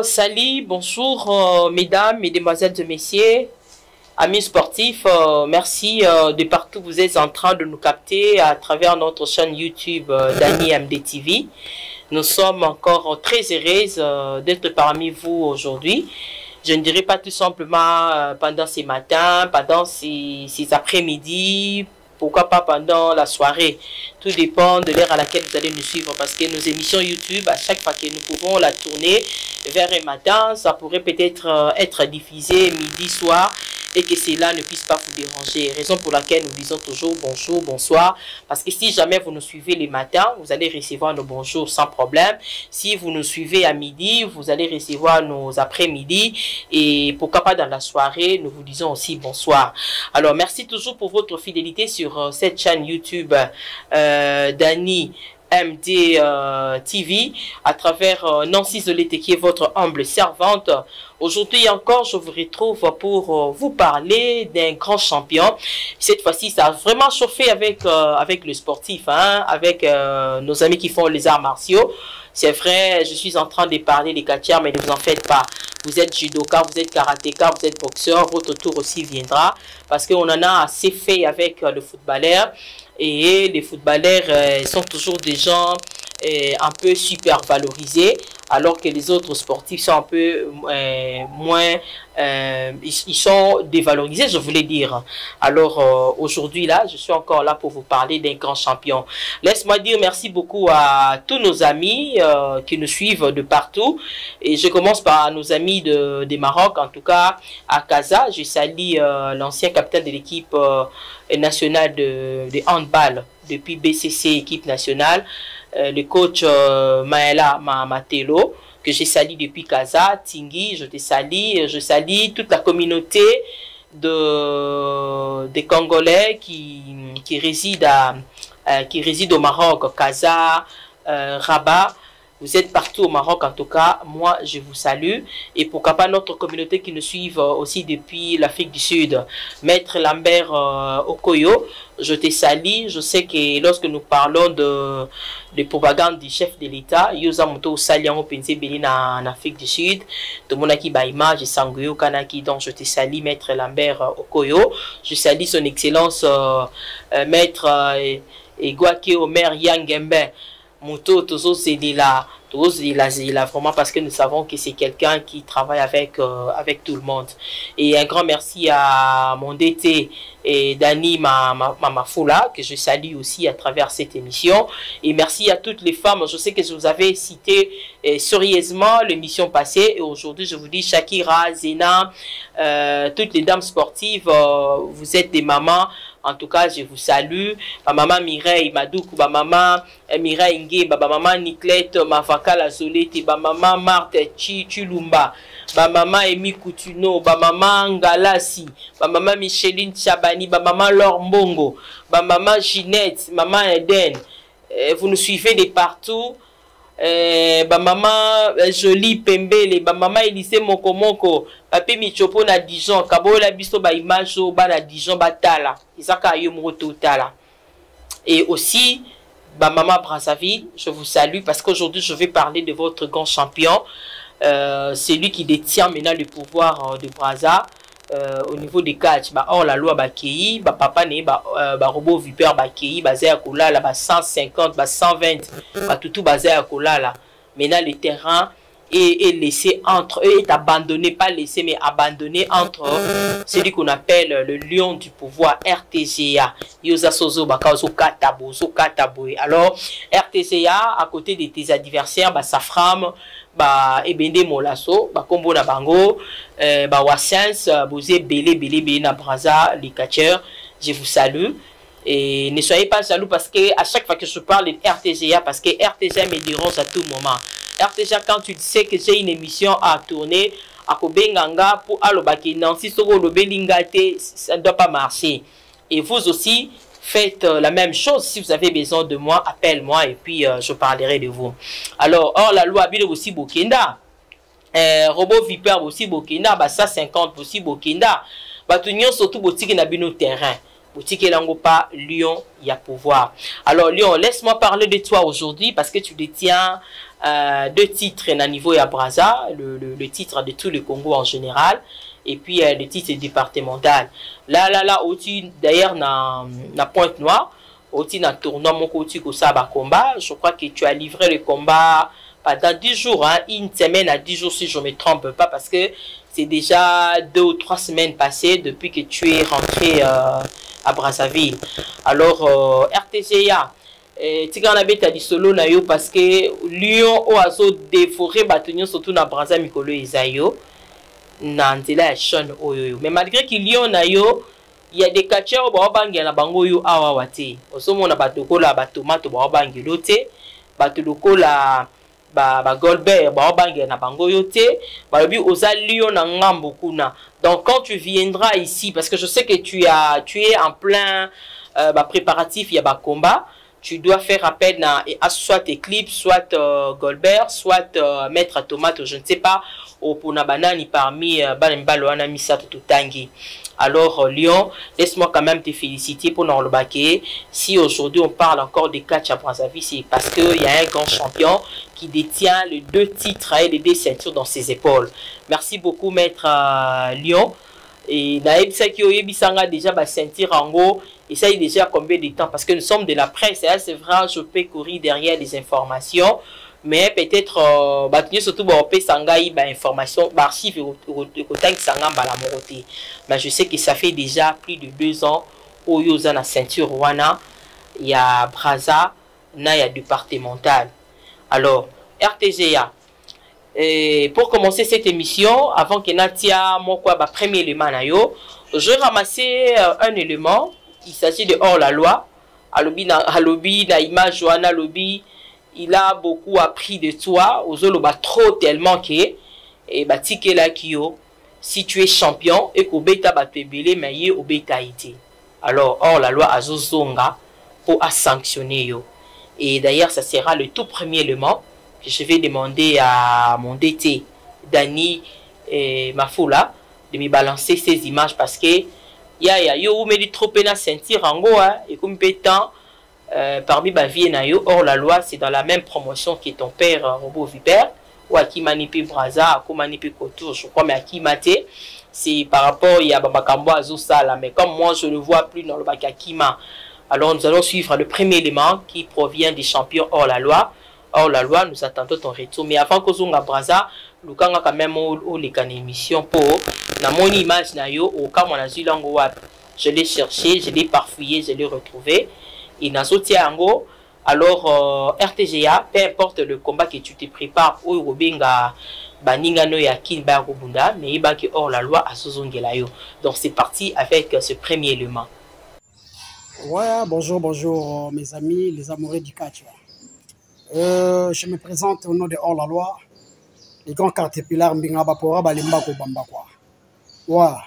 Salut, bonjour mesdames, mesdemoiselles et messieurs, amis sportifs, merci de partout où vous êtes en train de nous capter à travers notre chaîne YouTube Dany MDTV. Nous sommes encore très heureuses d'être parmi vous aujourd'hui. Je ne dirais pas tout simplement pendant ces matins, pendant ces après-midi, pourquoi pas pendant la soirée. Tout dépend de l'heure à laquelle vous allez nous suivre parce que nos émissions YouTube, à chaque fois que nous pouvons la tourner vers un matin, ça pourrait peut-être être diffusé midi, soir et que cela ne puisse pas vous déranger. Raison pour laquelle nous disons toujours bonjour, bonsoir. Parce que si jamais vous nous suivez les matins, vous allez recevoir nos bonjours sans problème. Si vous nous suivez à midi, vous allez recevoir nos après-midi. Et pourquoi pas dans la soirée, nous vous disons aussi bonsoir. Alors, merci toujours pour votre fidélité sur cette chaîne YouTube Dany MDTV à travers Nancy Zolete qui est votre humble servante. Aujourd'hui encore, je vous retrouve pour vous parler d'un grand champion. Cette fois-ci, ça a vraiment chauffé avec le sportif, hein, avec nos amis qui font les arts martiaux. C'est vrai, je suis en train de parler des catcheurs, mais ne vous en faites pas. Vous êtes judoka, vous êtes karatéka, vous êtes boxeur, votre tour aussi viendra. Parce qu'on en a assez fait avec le footballeur. Et les footballeurs sont toujours des gens un peu super valorisés, alors que les autres sportifs sont un peu moins, ils sont dévalorisés, je voulais dire. Alors aujourd'hui là, je suis encore là pour vous parler d'un grand champion. Laisse-moi dire merci beaucoup à tous nos amis qui nous suivent de partout. Et je commence par nos amis de Maroc, en tout cas à Casa. Je salue l'ancien capitaine de l'équipe nationale de handball depuis BCC, équipe nationale. Le coach Maëla Matelo, que j'ai sali depuis Casa, Tingui, je te salue, je salue toute la communauté des Congolais qui résident au Maroc, Casa, Rabat. Vous êtes partout au Maroc, en tout cas, moi je vous salue. Et pourquoi pas notre communauté qui nous suivent aussi depuis l'Afrique du Sud. Maître Lambert Okoyo, je te salue. Je sais que lorsque nous parlons de propagande du chef de l'État, Yosa Moto Salian Penze Belina en Afrique du Sud, tout le monde qui a image, Sangoyo Kanaki, donc je te salue, Maître Lambert Okoyo. Je salue son Excellence Maître Egwake Omer Yangembe. Moto, toujours c'est là, vraiment parce que nous savons que c'est quelqu'un qui travaille avec tout le monde. Et un grand merci à mon DT et Dany Mamafoula, que je salue aussi à travers cette émission. Et merci à toutes les femmes. Je sais que je vous avais cité sérieusement l'émission passée. Et aujourd'hui, je vous dis Shakira, Zena, toutes les dames sportives, vous êtes des mamans. En tout cas, je vous salue. Ma maman Mireille Madoukou, ma maman Mireille Nge, ma maman Niclette Mavaka Lazolete, ma maman Marthe Chilumba, ma maman Emi Coutuno, ma maman Ngalasi, ma maman Micheline Chabani, ma maman Laure Mbongo, ma maman Ginette, maman Eden. Vous nous suivez de partout. Ba maman Jolie Pembele, ba maman Elise Mokomoko, papi Michopo na Dijon, Kabola biso ba image ba na Dijon batala, Isaka Yomoto tala. Et aussi ba maman Brazzaville, je vous salue parce qu'aujourd'hui je vais parler de votre grand champion, celui qui détient maintenant le pouvoir de Brazza. Au niveau des catch, or la loi Bakei, papa ne robot vipeur Bakei, basé à Kola, là, 150, 120, tout basé à Kola, là. Maintenant, le terrain est laissé entre eux, est abandonné, pas laissé, mais abandonné entre celui qu'on appelle le lion du pouvoir, RTGA. Yosa Sozo, Bakaozo Katabo, alors, RTGA, à côté de tes adversaires, Safram, Ebende Molasso, Kombo na Bango, Wassens, Bozé, Belé na Brazza, les catcheurs, je vous salue. Et ne soyez pas jaloux parce que à chaque fois que je parle de RTGA, parce que RTGA me dérange à tout moment. RTGA, quand tu sais que j'ai une émission à tourner, à Kobenganga, pour Alobaki, Nancy Soro, le Belingate, ça ne doit pas marcher. Et vous aussi, faites la même chose. Si vous avez besoin de moi, appelle-moi et puis je parlerai de vous. Alors, or la loi Bile aussi Bokenda. Robot Viper aussi Bokenda. Ça 50 aussi Bokenda. Batunion surtout boutique na bino terrain. Boutique lango pas Lyon, il y a pouvoir. Alors Lyon, laisse-moi parler de toi aujourd'hui parce que tu détiens 2 titres na niveau ya Brazza, le titre de tout le Congo en général, et puis le titre départemental. Là, aussi, d'ailleurs, na Pointe-Noire, aussi dans le tournoi, mon côté, combat, je crois que tu as livré le combat pendant 10 jours, hein, une semaine à 10 jours si je ne me trompe pas, parce que c'est déjà 2 ou 3 semaines passées depuis que tu es rentré à Brazzaville. Alors, RTGA, tu as dit solo na yo parce que Lyon a déforé bâtonnier surtout na Brazza Mikolo Ezayo. Nandela Sean Oyo. Mais malgré que Lyon na yo, il y a des catcheurs qui ont na bango yo awa wate. Osomo na batoko la batomate ba bangi lote, batoko la ba Goldberg ba bangi na bango yo te, ba bi oza Lyon na ngambo kuna. Donc quand tu viendras ici parce que je sais que tu es en plein préparatif, il y a ba combat. Tu dois faire appel à soit Eclipse, soit Goldberg, soit Maître Tomate, je ne sais pas, au Ponabanani parmi Banembaloana Misato Tutangi. Alors Lyon, laisse-moi quand même te féliciter pour Norlobake. Si aujourd'hui on parle encore des catch à Brazzaville, c'est parce qu'il y a un grand champion qui détient les 2 titres et les 2 ceintures dans ses épaules. Merci beaucoup Maître Lyon. Et Naïbsa qui a déjà sentir en gros. Et ça, il est déjà combien de temps? Parce que nous sommes de la presse. C'est vrai, je peux courir derrière les informations. Mais peut-être, surtout, information, archive, mais je sais que ça fait déjà plus de 2 ans où il y a la ceinture Wana, il y a Brazza, il y a départemental. Alors, RTGA. Et pour commencer cette émission, avant que Natia, mon premier élément, je vais ramasser un élément. Il s'agit de hors la loi. À lobby, na image Johanna lobby, il a beaucoup appris de toi. Aux autres, trop tellement que et batike la kio. Si tu es champion et qu'au bêta batebele, mais au bêta été. Alors hors la loi à Zozonga pour sanctionner yo. Et d'ailleurs, ça sera le tout premier élément que je vais demander à mon DT Dani Mafoula de me balancer ces images parce que yo me dit trop pena sentir en go et comme pétant parmi ba vie na yo hors la loi, c'est dans la même promotion que ton père Robot Viper ou à qui manipe Brazza, à qui manipe Kotour, je crois, mais à qui maté, c'est par rapport il y a Babakambo Azosala, mais comme moi je ne le vois plus dans le Bakakima. Alors nous allons suivre le premier élément qui provient des champions hors la loi. Hors la loi, nous attendons ton retour. Mais avant que Zonga Brazza, nous avons quand même une émission pour mon image na yo au cas où je l'ai cherché, je l'ai parfouillé, je l'ai retrouvé. Et na ango. Alors RTGA, peu importe le combat que tu te prépares ou Robinga baninga no ya kinba robunda, mais il que hors la loi à Sozongela yo. Donc c'est parti avec ce premier élément. Ouais, bonjour mes amis, les amoureux du catch. Je me présente au nom de hors la loi. Les grands caterpillars Mbinga Bapora Balimbako Bambakwa. Ouais.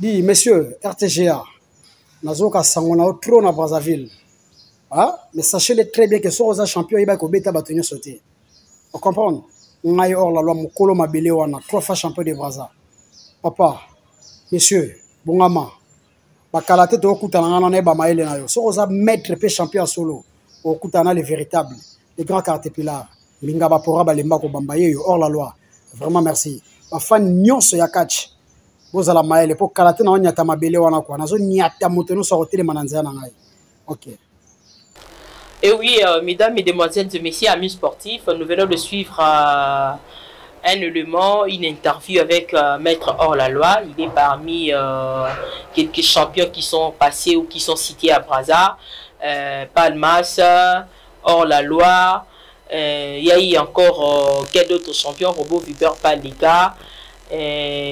Dis, messieurs, RTGA, Nazoka Sangona au trône à Brazzaville. Ah, mais sachez-le très bien que ce sont les champions qui ont été battus sauter. Vous comprenez? On a eu hors la loi, Mokolo Mabele, on a 3 fois champion de Brazza. Papa, messieurs, Bongama, Bakalate, tu as écouté un an, Bamaele, ce sont les maîtres champions solo. Au Koutana, les véritables, les grands caterpillars. Mbinga Bapora Balimbako Bambaye, hors la loi. Vraiment merci. Ma fan nyonso ya catch. Bozala maele pour Kalate na nyata mabele wana kwa. Nazo nyata moteno sortir mananzia na ngai. OK. Et oui, mesdames, mesdemoiselles et messieurs, amis sportifs, nous venons de suivre un élément, une interview avec Maître hors la loi. Il est parmi quelques champions qui sont passés ou qui sont cités à Brazza. Palmas, hors la loi. Il y a eu encore quel d'autres champions, Robot Viper Palika.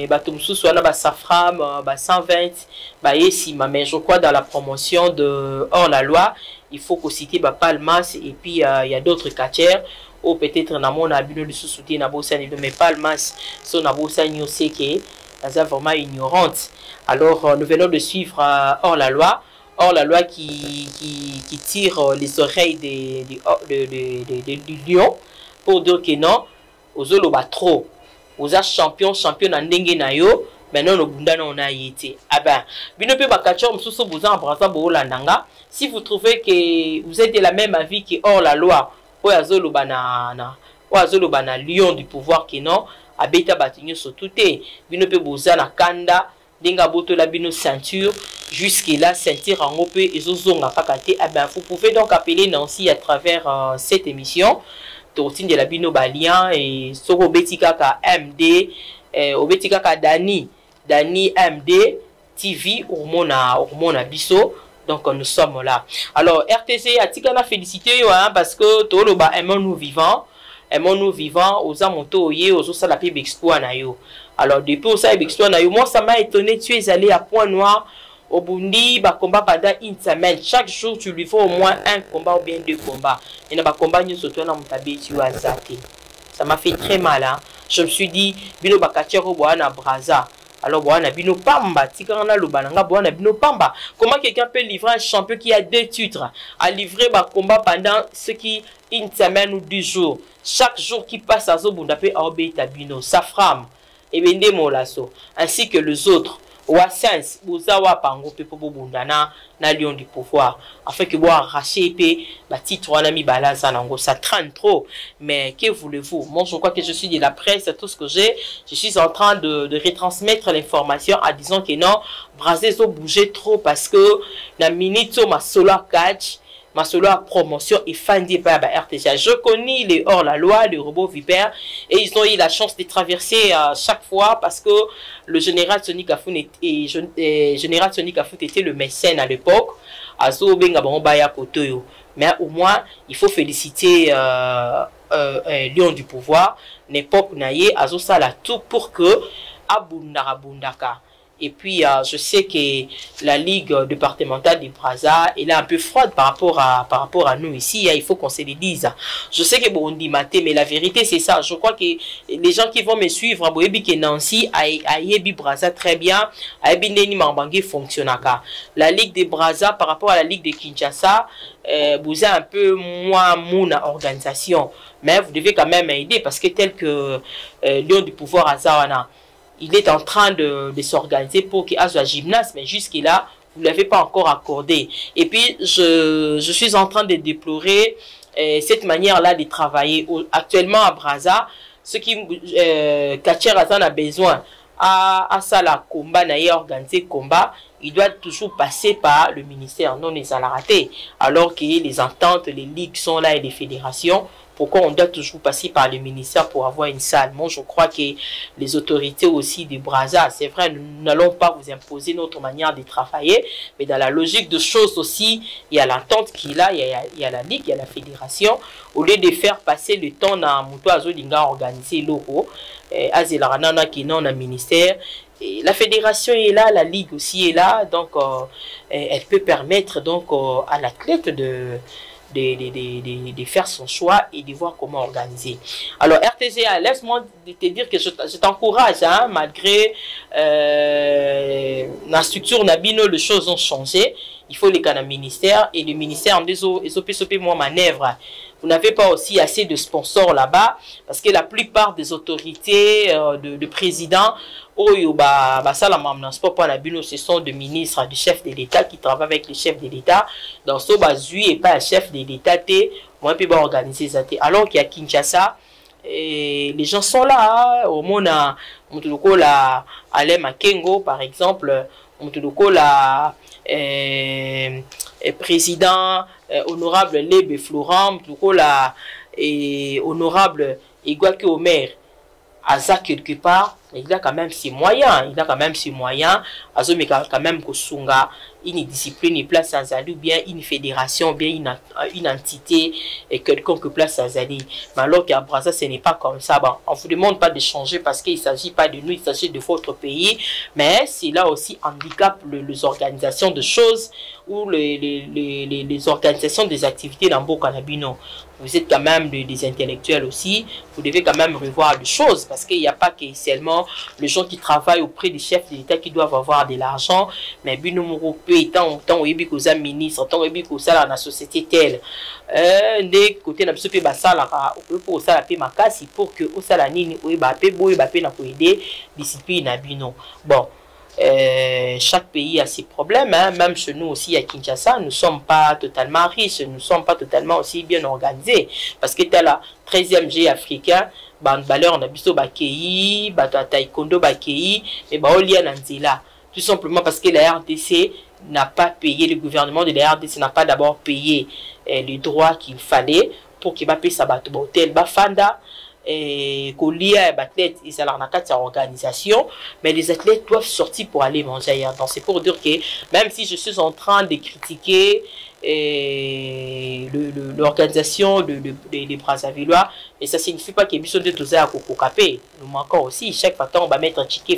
Batumsou soit Safram 120 mais je crois dans la promotion de hors la loi il faut qu'on cite Palmas et puis il y a d'autres catcheurs ou peut-être na mon abino de soutien na bossa mais Palmas son na bossa ni aussi que c'est vraiment ignorante. Alors nous venons de suivre hors la loi qui tire les oreilles du lion pour dire que non aux oloba trop aux champions en ndenge na yo maintenant no bundana on a été ah ben bino pe bakachor msusu buzan Brazza bo landanga si vous trouvez que vous êtes de la même avis que hors la loi oyo azoloba na lion du pouvoir que non abeta bato nyonso tout te bino pe boza na kanda denga botola bino ceinture jusque là ceinture en pe ezozonga kaka te. Eh ben vous pouvez donc appeler Nancy à travers cette émission de la bino balien et soko beti kaka MD obeti kaka Dani MD TV hormona biso. Donc nous sommes là. Alors RTC a tika félicité parce que tout le bas aimons-nous vivants aux amonto yé aux ça la pib exploit na yo. Alors depuis ça exploit na yo, moi ça m'a étonné, tu es allé à Point Noir au Burundi, bah combat pendant une semaine. Chaque jour tu lui fais au moins un combat ou bien deux combats. Et n'a pas combat ni surtout na mutabi tu as zaté. Ça m'a fait très mal hein. Je me suis dit bino bakachero boana braza. Alors, bon, bino pamba, tikana lubananga, bon, bino pamba. Comment quelqu'un peut livrer un champion qui a 2 titres, à livrer un combat pendant ce qui une semaine ou 10 jours. Chaque jour qui passe à Zobunda peut obéir bino, sa femme, et bende molasso, ainsi que les autres. Wassens, Bouzawa Pango, Pepo Bundana, na lion du pouvoir. Afin que vous arrachez le titre, on a mis Balaza, ça traîne trop. Mais que voulez-vous? Moi, je crois que je suis de la presse, tout ce que j'ai. Je suis en train de retransmettre l'information en disant que non, Brazil a bougé trop parce que la minute, ma solo catch, ma solo promotion est fandée par la RTC. Je connais les hors-la-loi, les robots vipères, et ils ont eu la chance de traverser chaque fois parce que le général Sonic Kafoun était le mécène à l'époque. Mais au moins, il faut féliciter Lion du pouvoir, l'époque naïe, Azo Sala tout pour que Abundara Bundaka. Et puis, je sais que la Ligue départementale du Brazza est un peu froide par rapport à nous ici. Il faut qu'on se le dise. Je sais que bon, on dit maté, mais la vérité, c'est ça. Je crois que les gens qui vont me suivre, Nancy, Ayebi Brazza très bien, Ayebi Neni Mambangi fonctionne. La Ligue de Brazza par rapport à la Ligue de Kinshasa, vous avez un peu moins mon organisation. Mais vous devez quand même aider parce que tel que Lion du pouvoir à Zawana, il est en train de s'organiser pour qu'il ait un gymnase, mais jusque-là, vous ne l'avez pas encore accordé. Et puis, je suis en train de déplorer cette manière-là de travailler. Actuellement, à Brazza, ce qui Kacher Azan a besoin, à ça, la combat, n'a organisé combat, il doit toujours passer par le ministère, non les raté. Alors que les ententes, les ligues sont là et les fédérations, pourquoi on doit toujours passer par le ministère pour avoir une salle? Moi, je crois que les autorités aussi de Brazza, c'est vrai, nous n'allons pas vous imposer notre manière de travailler, mais dans la logique de choses aussi, il y a l'entente qu'il a, il y a la ligue, il y a la fédération. Au lieu de faire passer le temps dans Mouto Azolinga organiser l'euro, Azelarana qui est non dans le ministère, et la fédération est là, la ligue aussi est là, donc elle peut permettre donc à l'athlète de faire son choix et de voir comment organiser. Alors RTCA, laisse-moi te dire que je t'encourage, hein, malgré la structure Nabino, les choses ont changé. Il faut les canaux ministère et le ministère des OPSOP moins manœuvre. Vous n'avez pas aussi assez de sponsors là-bas parce que la plupart des autorités de présidents ce sont des ministres, des chefs de l'État qui travaillent avec les chefs de l'État. Dans ce bas, et pas un chef de l'État, moi, je peux organiser ça. Alors qu'il y a Kinshasa, les gens sont là. Au monde, la Alain Makengo, par exemple, la président honorable Lebe Florent, la honorable Iguake Omer, Aza quelque part. Il a quand même ses moyens, Azome quand même Kosunga, une discipline, une place à Zali, ou bien une fédération, ou bien une entité, et quelconque place à Zali. Mais alors qu'à Brazza, ce n'est pas comme ça. Bon, on ne vous demande pas de changer parce qu'il ne s'agit pas de nous, il s'agit de votre pays. Mais c'est là aussi handicap les organisations de choses ou les organisations des activités dans Bokanabino. Vous êtes quand même des intellectuels aussi, vous devez quand même revoir les choses parce qu'il n'y a pas que seulement les gens qui travaillent auprès des chefs de l'État qui doivent avoir de l'argent, mais Binomoro peut étant au ministre, tant au dans la société telle. Des côtés n'a pas basala pour ça la pour que au salanini ou bape boy bape na ko aider discipline à bino. Bon, chaque pays a ses problèmes, hein. Même chez nous aussi à Kinshasa, nous ne sommes pas totalement riches, nous ne sommes pas totalement aussi bien organisés. Parce que tu as la 13e G africain, on a biso bakei, taekwondo bakei, mais olia nanzela. Tout simplement parce que la RDC n'a pas payé, le gouvernement de la RDC n'a pas d'abord payé les droits qu'il fallait pour qu'il va payer sa hôtel Bafanda. Et les athlètes, ils sont dans organisation, mais les athlètes doivent sortir pour aller manger ailleurs. Donc c'est pour dire que même si je suis en train de critiquer l'organisation des Brazzavillois, et ça signifie pas qu'il y a des à Kokokapé. Nous manquons aussi, chaque fois on va mettre un ticket,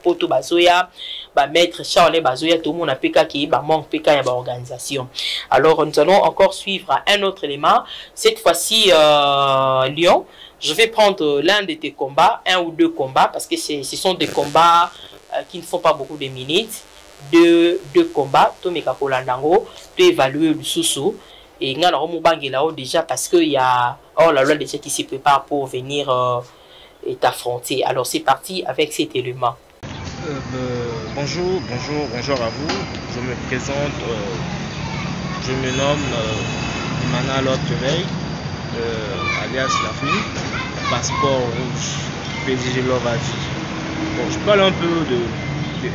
poto bazoya, va mettre Charles bazoya, tout le monde a PK qui manque PK et organisation. Alors nous allons encore suivre un autre élément. Cette fois-ci, Lyon, je vais prendre l'un de tes combats, un ou deux combats, parce que ce sont des combats qui ne font pas beaucoup de minutes. Deux combats, tout Mekakolandango, tu évaluer le sous-sous. Et nous avons là déjà parce qu'il y a la loi déjà qui se prépare pour venir t'affronter. Alors c'est parti avec cet élément. Bonjour à vous. Je me présente, je me nomme Emmanuel Lopteveil, alias Lafou, passeport rouge, PDG Love à vie. Bon, je parle un peu de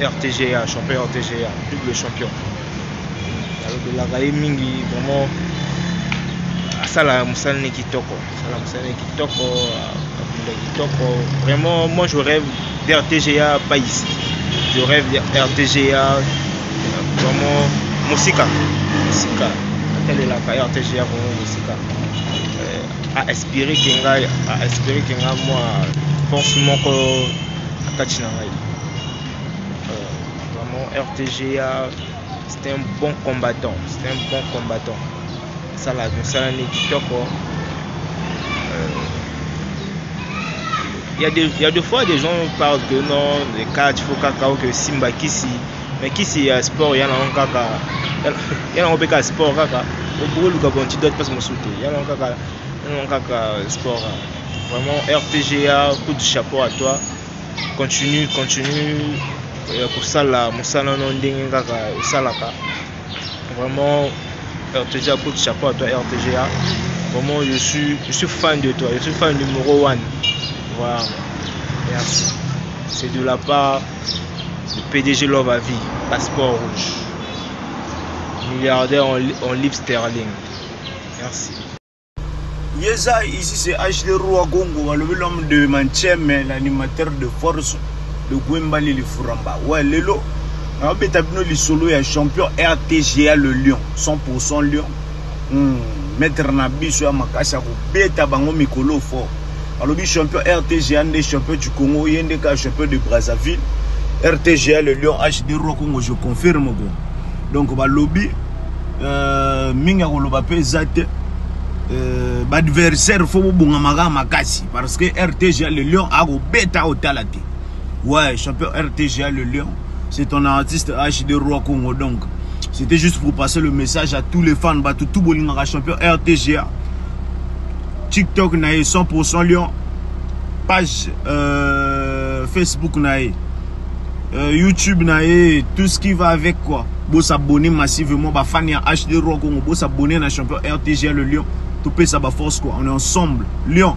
RTGA, champion RTGA, double champion. Alors de la Mingi, vraiment, ça la Moussane Kitoko, vraiment, moi je rêve d'RTGA, pas ici. Je rêve d'RTGA, vraiment, Moussika. Quelle est la RTGA vraiment Moussika? À espérer qu'il y a moi, forcément que Kachinangai. RTGA, c'était un bon combattant. Ça la il y a des fois des gens parlent que non, les catch, il faut cacao que Simba Kissi, mais Kissi sport, il y a un sport kaka. Beaucoup de gens qui parce que il y a un sport. Vraiment RTGA, coup de chapeau à toi. Continue. Pour ça là, vraiment RTGA, coup de chapeau à toi RTGA. Vraiment je suis fan de toi, je suis fan numéro 1. Voilà, merci. C'est de la part de PDG Love à vie, passeport rouge, milliardaire en livres sterling. Merci. Yesa, ici c'est HD Roa Gongo, l'homme de Manchem, l'animateur de force de Gwembali le Furamba. Ouais, Lelo, on va établir le solo et champion RTGA le Lion, 100% Lion. Maître Nabi sur Makassa, bêta bango mikolo fort. Alors, le champion RTGA, des champions du Congo, il y a des champions de Brazzaville. RTGA le Lion, HD Roa Gongo, je confirme. Donc, le lobby, Minga Goloba Zate. Adversaire faut bungamaga makasi parce que RTGA le Lion a go bêta au talati. Ouais, champion RTGA le Lion, c'est ton artiste HD Roa Congo. Donc c'était juste pour passer le message à tous les fans batu tout bolinga champion RTGA. TikTok nae 100% Lion, page Facebook nae, YouTube nae, tout ce qui va avec quoi. Vous s'abonner massivement ba fan ya HD Roa Congo, vous s'abonner na champion RTGA le Lion. Tout peut ça force quoi, on est ensemble. Lyon.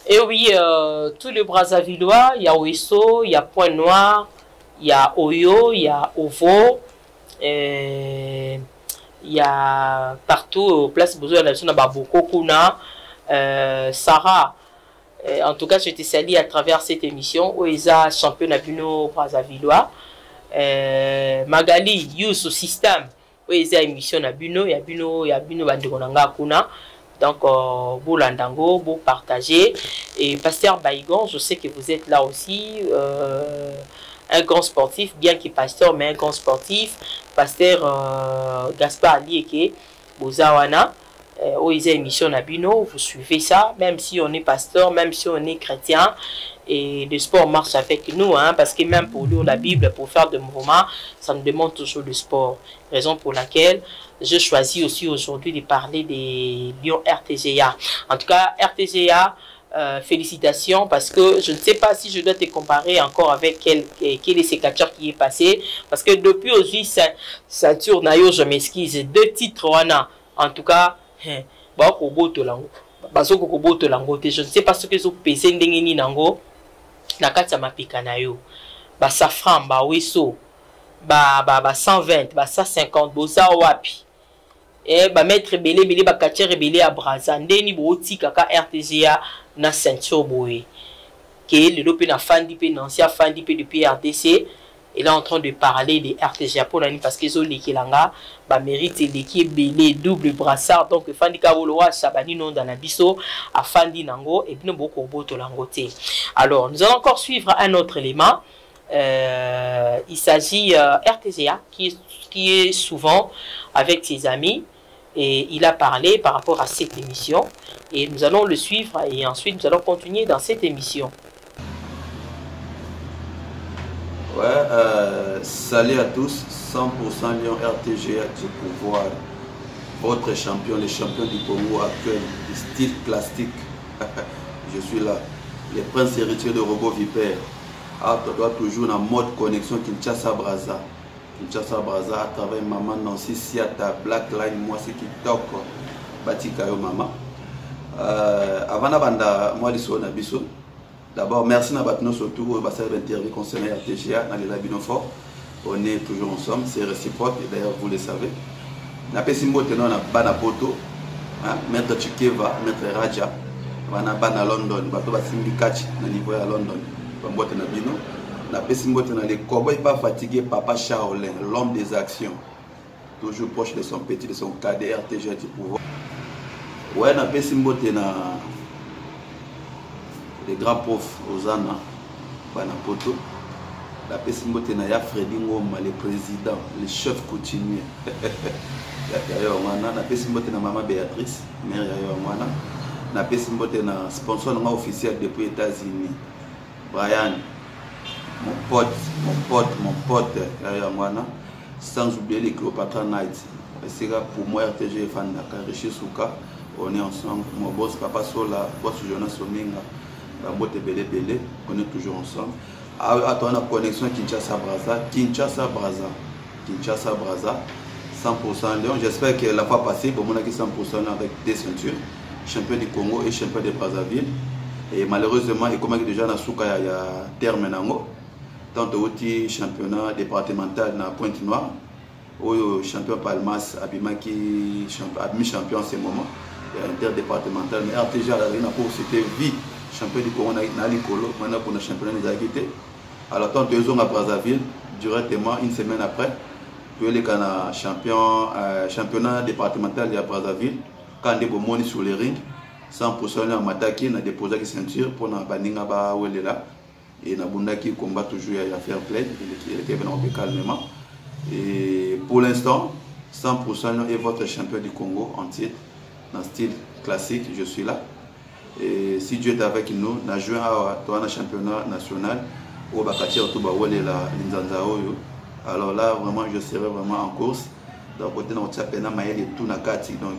Et oui, tous les Brazzavillois, il y a Ouesso, il y a Point Noir, il y a Oyo, il y a Ovo, il y a partout, place Bozo, il y a Baboko, Kuna, Sarah. En tout cas, je te salue à travers cette émission. Oeza, champion Nabuno Brazzavillois. Magali, Youssou au système. Oui, c'est une émission à Buno, il y a Buno Bandikonanga Kuna. Donc, vous l'endango, vous partagez. Et Pasteur Baïgon, je sais que vous êtes là aussi. Un grand sportif, bien qu'il est pasteur, mais un grand sportif. Pasteur Gaspard Alieke, Bozawana. Oui, c'est une émission à Buno, vous suivez ça, même si on est pasteur, même si on est chrétien. Et le sport marche avec nous, hein, parce que même pour lire la Bible, pour faire des mouvements, ça nous demande toujours le sport. Raison pour laquelle je choisis aussi aujourd'hui de parler des Lions RTGA. En tout cas, RTGA, félicitations, parce que je ne sais pas si je dois te comparer encore avec quel est ce catcheur qui est passé, parce que depuis aussi ceinture nayo, je m'excuse, 2 titres en tout cas je ne sais pas ce que vous pesez ndengeni nango na kati ya mapika na yo ba safran ba weso ba 120 ba 150 boza wapi ba mettre belé ba catcheur belé à Braza ndeni bo tika ka RTGA na ceinture boye que le lope na fandi pe ancien fandi pe depuis RDC. Et là en train de parler de RTGA pour l'année parce que zo lekelanga ba mérite l'équipe belé double brassard donc fandi ka wolowa sabani non dans la biso a fandi nango et puis beaucoup boto langote. Alors nous allons encore suivre un autre élément. Il s'agit RTGA qui est souvent avec ses amis. Et il a parlé par rapport à cette émission. Et nous allons le suivre et ensuite nous allons continuer dans cette émission. Ouais, salut à tous, 100% Lyon RTGA du pouvoir. Votre champion, le champion du Congo actuel, du style plastique. Je suis là, le prince héritier de Robot Vipère. Ah, tu dois toujours dans mode connexion Kinshasa Braza. Kinshasa Braza à travers maman Nancy Siata, Black Line, moi c'est qui toque, Batikayo maman. Avant d'abandonner, moi je suis au Nabiso. D'abord, merci à nous surtout pour cette interview concernant RTGA dans les labinaux forts. On est toujours ensemble, c'est réciproque et d'ailleurs vous le savez. Nous avons Simbo Teno na Bana Poto, Maître Chikeva, Maître Raja, Bana Bana London, Bato Basimbi Kachi, na niveau à London, Bambote na Bino. Nous avons Simbo Teno les cowboys pas fatigués, Papa Shaolin, l'homme des actions, toujours proche de son petit, de son cadet RTGA du pouvoir. Ouais, nous avons Simbo Teno les grands profs Ozana, Banapoto, la Pessimbote Naya Freddy Ngoma, le président, le chef coutumier. La Pessimbote na Maman Béatrice, mère Yayoamana. La Pessimbote na sponsor officiel depuis les États-Unis. Brian, mon pote, Yayoamana. Sans oublier les Cléopatra Night. C'est pour moi, RTG Fandaka, Richie Souka. On est ensemble. Mon boss, Papa Sola, boss Jonas Sominga. On est toujours ensemble. Attends, la connexion Kinshasa Braza, 100% Lyon. J'espère que la fois passée, on a 100% avec des ceintures, champion du Congo et champion de Brazzaville. Et malheureusement, et comme déjà dans Souka, il y a terme nango. Tant que championnat départemental dans Pointe-Noire, ou champion Palmas, Abimaki, champion en ce moment, il y a interdépartemental. Mais RTGA, la course, c'était vie. Champion du Congo na Likolo, maintenant pour le championnat des Aguités. Alors, tant 2 ans à Brazzaville, directement une semaine après, puis les championnat départemental de Brazzaville, quand on est bon sur les rings, 100% en Mataki, on a déposé la ceinture pour la Baninga Baouelela. Et on a Bundaki combat toujours à faire play, il est venu calmement. Et pour l'instant, 100% est votre champion du Congo en titre, dans le style classique, je suis là. Et si Dieu est avec nous, nous avons joué à un championnat national au Bakati alors là, vraiment, je serai vraiment en course. Donc, côté de notre championnat, il y a tout Nakati, donc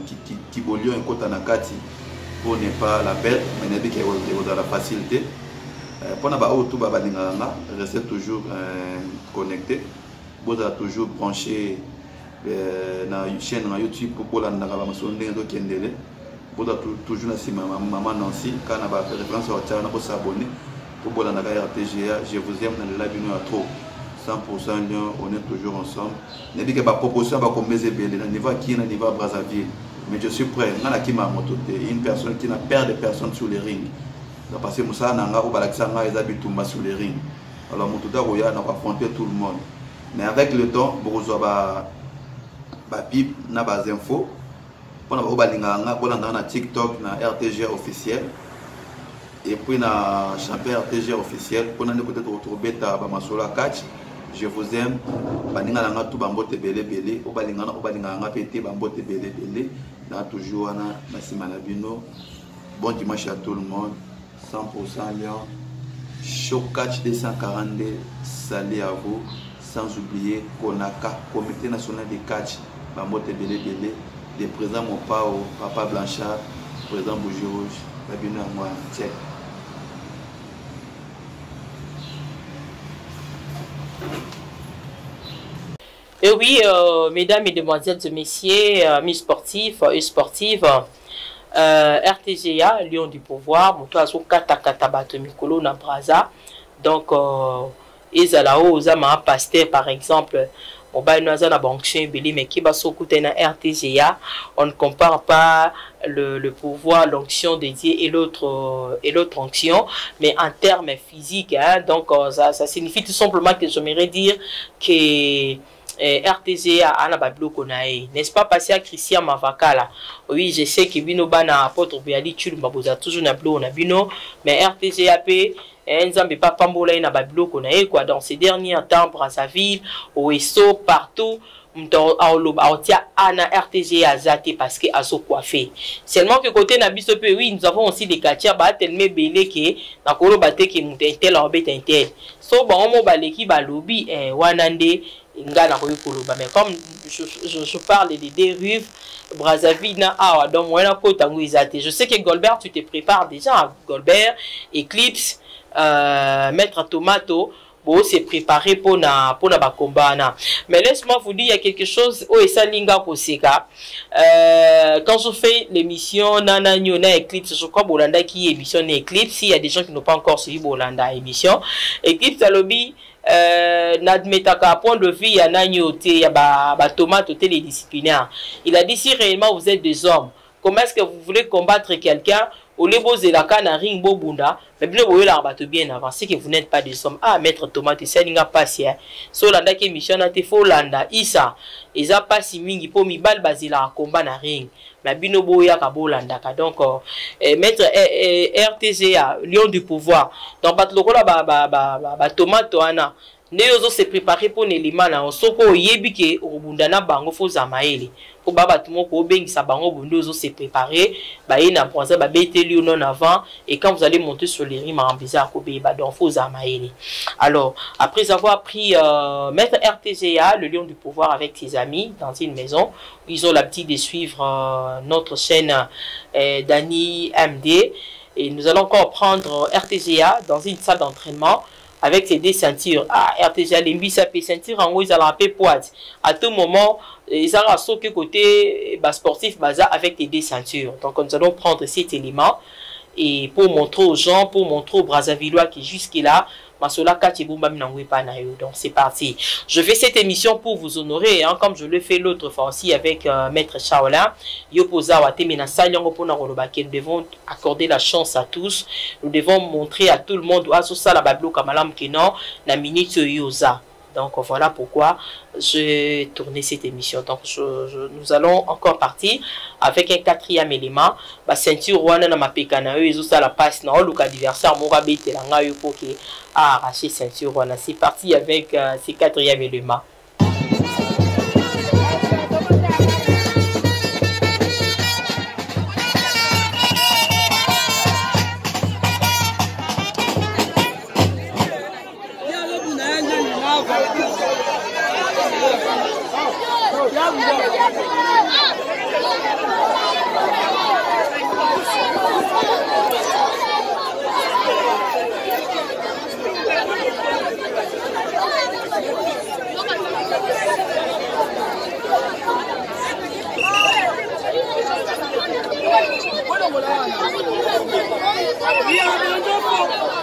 qui bolio un côté Nakati pour ne pas la perdre, mais il y a la facilité. Pour nous, restez toujours connecté. Vous êtes toujours branché dans la chaîne YouTube pour la Nakabamason. Vous êtes toujours dans Maman Nancy, quand on a référence au Tchad, on peut s'abonner. Pour la RTGA, je vous aime dans le live à trop. 100% Lyon, on est toujours ensemble. Je dis que ma proposition va comme mes ébélés, on va qui on va à Brazzaville. Mais je suis prêt, on a qui m'a monté une personne qui n'a peur de personnes sur les rings. Parce que Moussa Nanga ou Balaksanga, ils habitent tout sur les rings. Alors Moutouda Roya, on va affronter tout le monde. Mais avec le temps, vous avez des infos. On a TikTok, na RTGA officiel. Et puis na champion RTGA officiel. On a peut-être retrouvé Bamasola Catch. Je vous aime. Baninga langa tout bambote belé belé. Obalinganga pété bambote belé belé. Na toujours na Massimalabino. Bon dimanche à tout le monde. 100% Lyon. Show Catch 242. Salut à vous. Sans oublier Konaka, Comité national de catch. Bambote belé belé. Le président Mopao, Papa Blanchard, président Bougie Rouge, bino moi check. Et oui, mesdames, mesdemoiselles et messieurs, amis sportifs et sportives, RTGA, Lion du pouvoir, Motoazo Katakata Bato Mikolo na Braza. Donc, Ezalao, Ozama Pasteur, par exemple, Mobile Noazana Bankshin Beli, mais qui va s'occuper na RTGA, on ne compare pas le pouvoir, l'onction dédiée et l'autre onction, mais en termes physiques, hein, donc ça signifie tout simplement que j'aimerais dire que RTGA ana bablo konae, n'est-ce pas passé à Christian Mavakala? Oui, je sais que bino bana apôtre Biali Chulumba boza toujours na blo na bino, mais RTGA pe nzambe pas pambola na bablo konae quoi. Dans ces derniers temps, Brazzaville, Oesso, partout, tia ana RTGA zate parce que aso coiffé. Seulement que côté na biso pe oui, nous avons aussi des quartiers ba tellement belé que na kolo bate ke mutentel obet intel. So ba mo baleki ba lobby wanande. Mais comme je parle des dérives, Brazzaville, donc je sais que Golbert, tu te prépares déjà. Golbert, Eclipse, Maître Tomato, bon, c'est préparé pour na combat. Mais laisse-moi vous dire, il y a quelque chose. Oh, et ça, Linga Koseka. Quand je fais l'émission Nana Nyona Eclipse, je crois Bolanda qui est émission Eclipse. Il y a des gens qui n'ont pas encore suivi Bolanda émission. Eclipse à lobby. N'admettaka point de vue ya nanyote ya ba tomate les disciplinaires. Il a dit si réellement vous êtes des hommes, comment est-ce que vous voulez combattre quelqu'un au lebo zelaka na ring bobunda, mais bien vous la bateau bien avancé que vous n'êtes pas des hommes. Ah, maître tomate c'est ninga passi hein. So landa ke mission na te fo landa isa eza passi mingi po mi bal bazila combat na ring. Mais bino boya ka bolandaka. Donc maître RTGA Lion du pouvoir. Donc bat lokola ba tomate ana Neozo se préparer pour l'élément là. On soko yebike obundana bango fo zamaeli. Pour baba tout mon ko bengi sa bango bundozo se préparer. Ba ina poisa ba bete lion non avant. Et quand vous allez monter sur les rimes en bizarre ko be ba donc fo zamaeli. Alors après avoir pris maître RTGA, le Lion du pouvoir avec ses amis dans une maison, ils ont l'habitude de suivre notre chaîne Dani MD. Et nous allons encore prendre RTGA dans une salle d'entraînement. Avec ses deux ceintures. Ah, RTGA, les mbisa ceinture en haut, ils allaient un poids. À tout moment, ils allaient sauter côté sportif baza avec les deux ceintures. Donc, nous allons prendre cet élément et pour montrer aux gens, pour montrer aux Brazzavillois qui jusque-là, donc c'est parti. Je fais cette émission pour vous honorer, hein, comme je le fais l'autre fois aussi avec Maître Shaolin. Nous devons accorder la chance à tous. Nous devons montrer à tout le monde la minute yosa. Donc voilà pourquoi j'ai tourné cette émission. Donc nous allons encore partir avec un quatrième élément. La ceinture wana na mapekana yo ça la passe na oluka adversaire mora betela ngayo pour que arracher ceinture wana. C'est parti avec ce quatrième élément.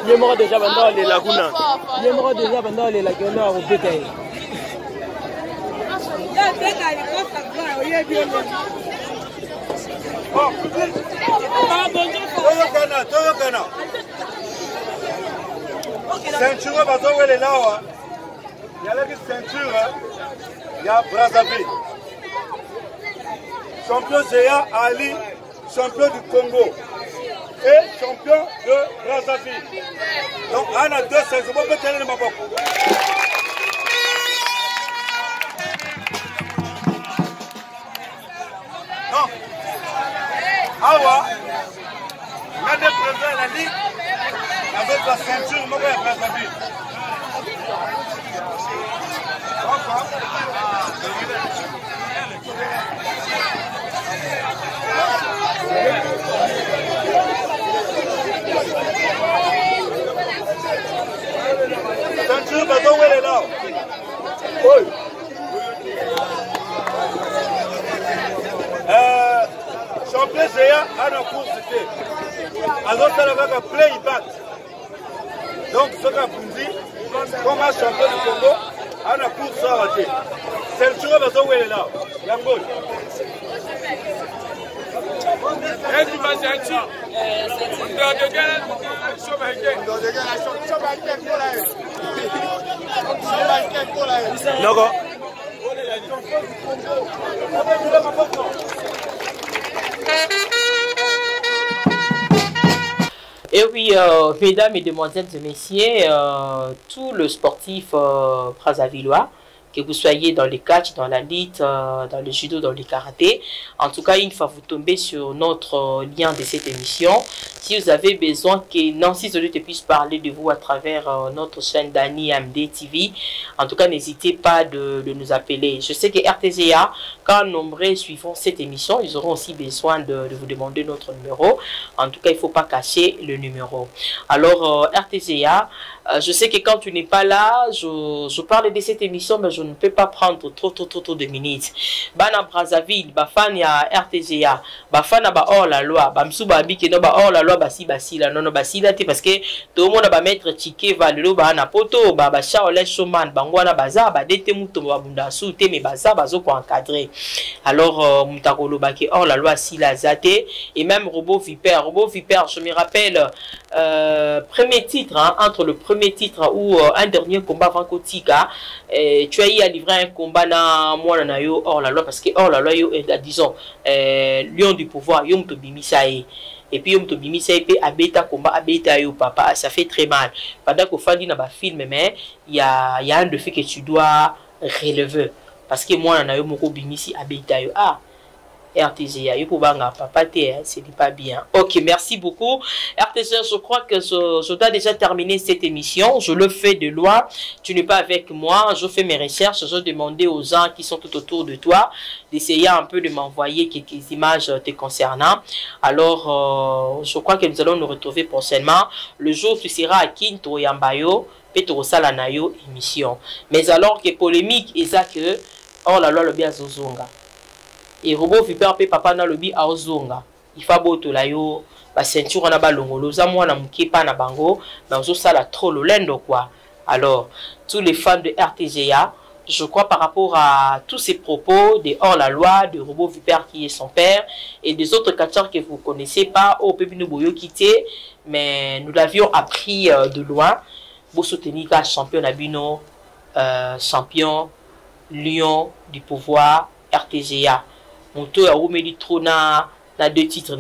Il y déjà pendant les lagunas. Il y déjà pendant les lagunas au bétail. Ceinture, parce que est là, il y a la ceinture, il y a Brazzaville. Champion Zéa Ali, champion du Congo. Et champion de Brazzaville. Donc, on a deux ceintures. On peut tenir le mabok. Non. Awa, l'un des présidents de la Ligue, avec la ceinture, on va Brazzaville. la course te azosala kaka playback. Donc ce qu'a dit comme un champion du Congo à la course à rater. C'est le tour de son là. Yango. Et oui, mesdames et demoiselles et messieurs, tout le sportif brazzavilleois, que vous soyez dans les catch, dans la lutte, dans le judo, dans le karaté. En tout cas, une fois vous tombez sur notre lien de cette émission, si vous avez besoin que Nancy Solute puisse parler de vous à travers notre chaîne Dani AMD TV, en tout cas, n'hésitez pas de nous appeler. Je sais que RTZA, quand nombreux suivant cette émission, ils auront aussi besoin de vous demander notre numéro. En tout cas, il ne faut pas cacher le numéro. Alors, RTZA, je sais que quand tu n'es pas là, je parle de cette émission, mais je ne peux pas prendre trop de minutes. Bana Brazzaville, bafan ya RTZA, bafan ba hors la loi, bamsou babiki no ba hors la loi basi la non basi la parce que tout le monde va mettre ticket valelo ba na poto ba Shaolin Showman bangwana baza ba dete muto ba bunda sou te me baza bazo ko encadrer. Alors mutakolo ba ki hors la loi si la zate et même Robot Viper, je me rappelle premier titre hein, entre le premier titre ou un dernier combat avant Kotika, tu as eu à livrer un combat na moi na yo hors la loi parce que hors la loi yo disons lion du pouvoir yom to bimisae et puis yom to bimisae pe abeta combat abeta yo papa, ça fait très mal pendant qu'on fait na ba film mais il y a un défi que tu dois relever parce que moi na yo moko bimisi abeta yo RTZA, papa, ce n'est pas bien. Ok, merci beaucoup. RTZA, je crois que je dois déjà terminer cette émission. Je le fais de loin. Tu n'es pas avec moi. Je fais mes recherches. Je demandais aux gens qui sont tout autour de toi d'essayer un peu de m'envoyer quelques images te concernant. Alors, je crois que nous allons nous retrouver prochainement. Le jour où tu seras à Kinto Yambayo, Petro Salanayo émission. Mais alors que polémique, et ça que, oh la loi, le bien Zozonga. Et Robot Viper pe papa na lobi a ozonga il fa boto la yo ba ceinture na ba longolo za mwana muke pa na bango na ozo sala trop lolendo quoi. Alors tous les fans de RTZA, je crois par rapport à tous ces propos de hors la loi de Robot Viper qui est son père et des autres catcheurs que vous connaissez pas au Pepino Boyo quitté, mais nous l'avions appris de loin. Bo soutenir champion Nabino, champion Lion du pouvoir RTZA. Monto a remis trop na deux titres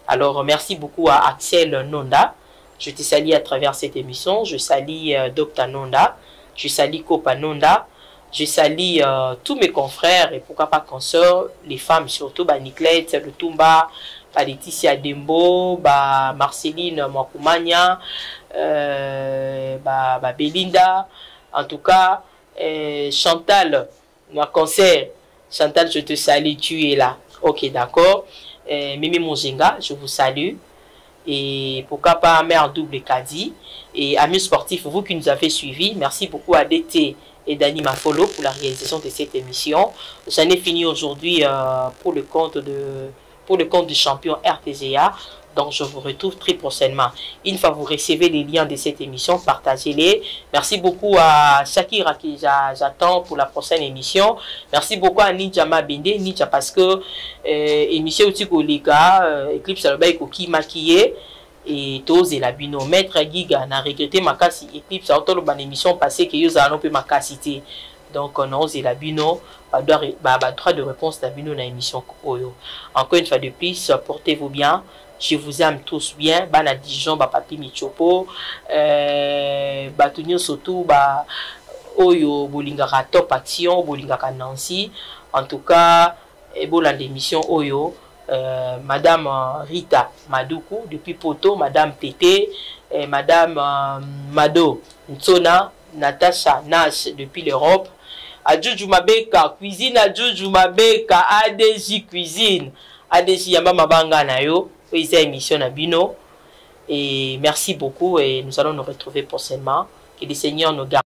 alors merci beaucoup à Axel Nonda. Je te salue à travers cette émission. Je salue Dr Nonda. Je salue Kopa Nonda. Je salue tous mes confrères et pourquoi pas consoeurs, les femmes surtout, Niclette, le Tumba, Laetitia Dembo, Marceline Mwakumania, Belinda, en tout cas Chantal, ma concert. Chantal, je te salue, tu es là. Ok, d'accord. Mimi Mozenga, je vous salue. Et pourquoi pas Mère Double Kadi. Et amis sportifs, vous qui nous avez suivis, merci beaucoup à DT et Dani Mafolo pour la réalisation de cette émission. J'en ai fini aujourd'hui pour le compte du champion RTZA. Donc, je vous retrouve très prochainement. Une fois vous recevez les liens de cette émission, partagez-les. Merci beaucoup à Shakira qui j'attends pour la prochaine émission. Merci beaucoup à Ninja Mabende. Ninja parce que émission Utiko Liga, Eclipse Albaï qui maquillé et tous et la bino. Maître Giga n'a regretté ma casse Eclipse à autour de l'émission passée que vous avez ma cassité. Donc, on a la bino. Droit de réponse la bino dans l'émission. Encore une fois de plus, portez-vous bien. Je vous aime tous bien. Bana Dijon, Papi Michopo, Batunio surtout, Oyo, Bolingaka Top Action, Bolingaka Nancy. En tout cas, bon l'émission Oyo, Madame Rita Madoukou, depuis Poto, Madame Tété, Madame Mado Ntsona, Natacha Nash, depuis l'Europe. Adjou Mabeka, cuisine Adjou Mabeka, ADJ Cuisine, ADJ Yamba Mabanga Nayo. Émission Nabino et merci beaucoup et nous allons nous retrouver prochainement. Que le Seigneur nous garde.